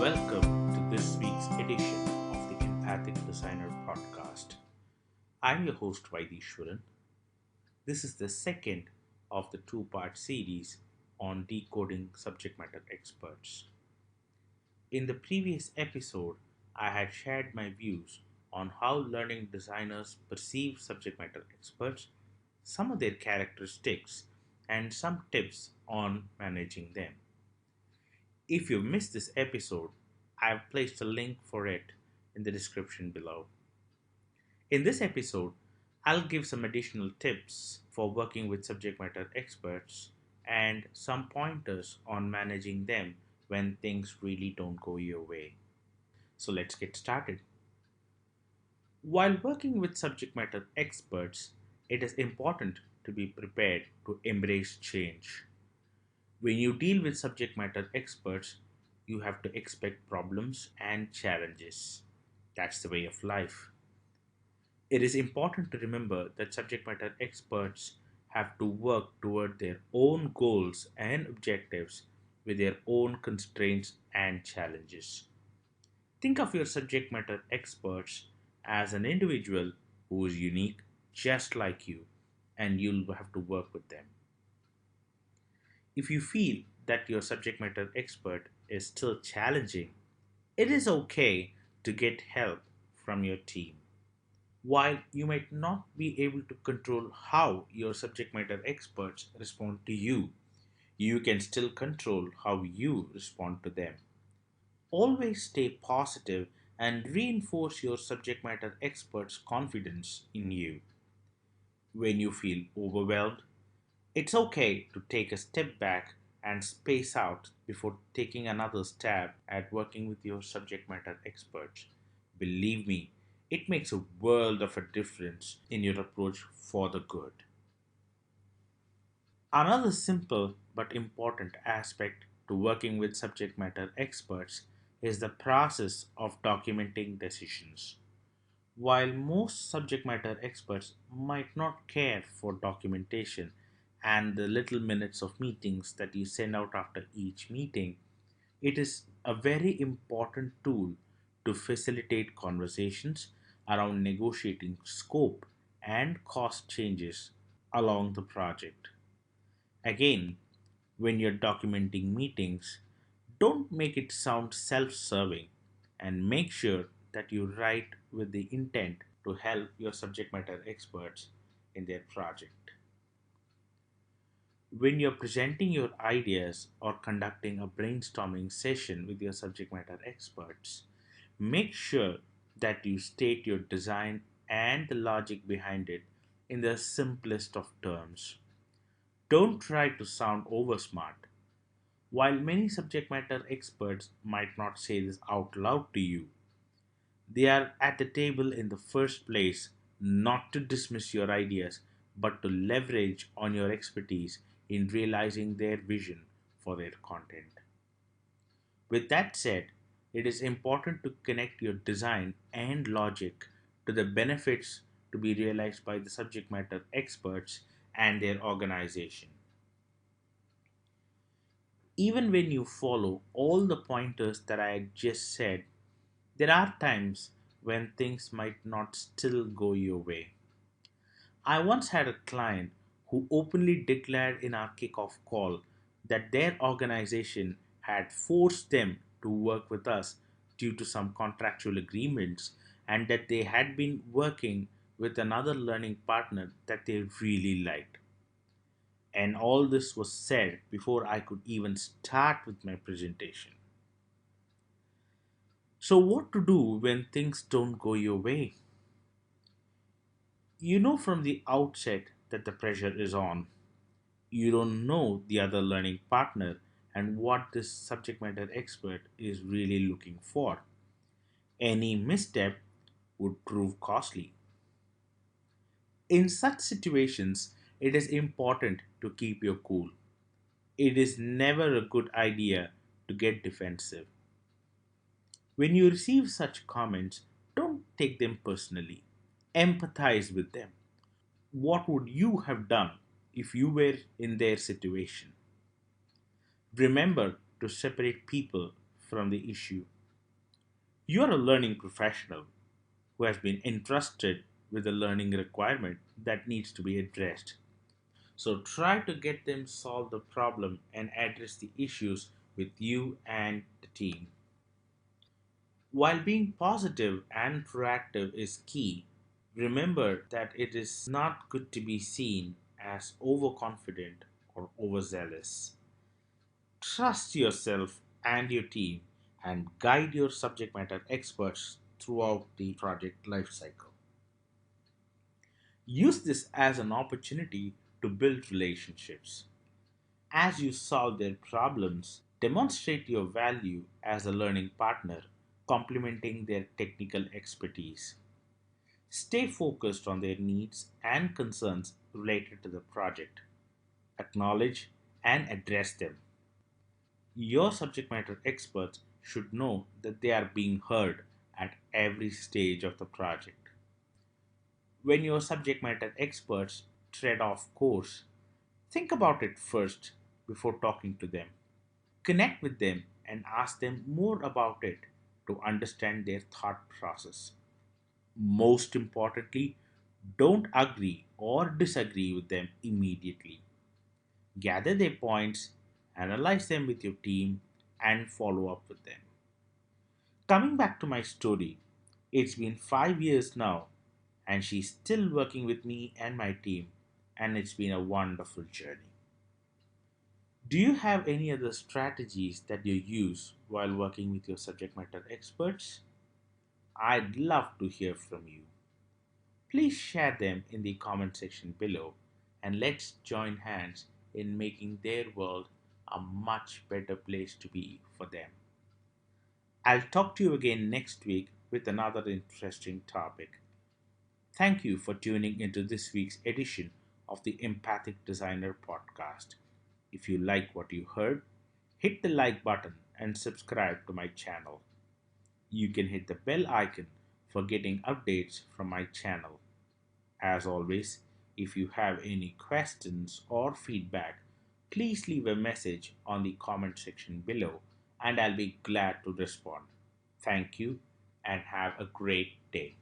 Welcome to this week's edition of the Empathic Designer podcast. I'm your host Vaidishwaran. This is the second of the two-part series on decoding subject matter experts. In the previous episode, I had shared my views on how learning designers perceive subject matter experts, some of their characteristics, and some tips on managing them. If you missed this episode, I have placed a link for it in the description below. In this episode, I'll give some additional tips for working with subject matter experts and some pointers on managing them when things really don't go your way. So let's get started. While working with subject matter experts, it is important to be prepared to embrace change. When you deal with subject matter experts, you have to expect problems and challenges. That's the way of life. It is important to remember that subject matter experts have to work toward their own goals and objectives with their own constraints and challenges. Think of your subject matter experts as an individual who is unique just like you, and you'll have to work with them. If you feel that your subject matter expert is still challenging, it is okay to get help from your team. While you might not be able to control how your subject matter experts respond to you, you can still control how you respond to them. Always stay positive and reinforce your subject matter expert's confidence in you. When you feel overwhelmed, it's okay to take a step back and space out before taking another stab at working with your subject matter experts. Believe me, it makes a world of a difference in your approach for the good. Another simple but important aspect to working with subject matter experts is the process of documenting decisions. While most subject matter experts might not care for documentation and the little minutes of meetings that you send out after each meeting, it is a very important tool to facilitate conversations around negotiating scope and cost changes along the project. Again, when you're documenting meetings, don't make it sound self serving and make sure that you write with the intent to help your subject matter experts in their project. When you're presenting your ideas or conducting a brainstorming session with your subject matter experts, make sure that you state your design and the logic behind it in the simplest of terms. Don't try to sound oversmart. While many subject matter experts might not say this out loud to you, they are at the table in the first place not to dismiss your ideas but to leverage on your expertise in realizing their vision for their content. With that said, it is important to connect your design and logic to the benefits to be realized by the subject matter experts and their organization. Even when you follow all the pointers that I just said, there are times when things might not still go your way. I once had a client who openly declared in our kickoff call that their organization had forced them to work with us due to some contractual agreements and that they had been working with another learning partner that they really liked. And all this was said before I could even start with my presentation. So, what to do when things don't go your way? You know from the outset that the pressure is on. You don't know the other learning partner and what this subject matter expert is really looking for. Any misstep would prove costly. In such situations, it is important to keep your cool. It is never a good idea to get defensive. When you receive such comments, don't take them personally. Empathize with them. What would you have done if you were in their situation? Remember to separate people from the issue. You are a learning professional who has been entrusted with a learning requirement that needs to be addressed. So try to get them solve the problem and address the issues with you and the team. While being positive and proactive is key, remember that it is not good to be seen as overconfident or overzealous. Trust yourself and your team and guide your subject matter experts throughout the project lifecycle. Use this as an opportunity to build relationships. As you solve their problems, demonstrate your value as a learning partner, complementing their technical expertise. Stay focused on their needs and concerns related to the project. Acknowledge and address them. Your subject matter experts should know that they are being heard at every stage of the project. When your subject matter experts tread off course, think about it first before talking to them. Connect with them and ask them more about it to understand their thought process. Most importantly, don't agree or disagree with them immediately. Gather their points, analyze them with your team, and follow up with them. Coming back to my story, it's been 5 years now, and she's still working with me and my team, and it's been a wonderful journey. Do you have any other strategies that you use while working with your subject matter experts? I'd love to hear from you. Please share them in the comment section below and let's join hands in making their world a much better place to be for them. I'll talk to you again next week with another interesting topic. Thank you for tuning into this week's edition of the Empathic Designer podcast. If you like what you heard, hit the like button and subscribe to my channel. You can hit the bell icon for getting updates from my channel. As always, if you have any questions or feedback, please leave a message on the comment section below and I'll be glad to respond. Thank you and have a great day.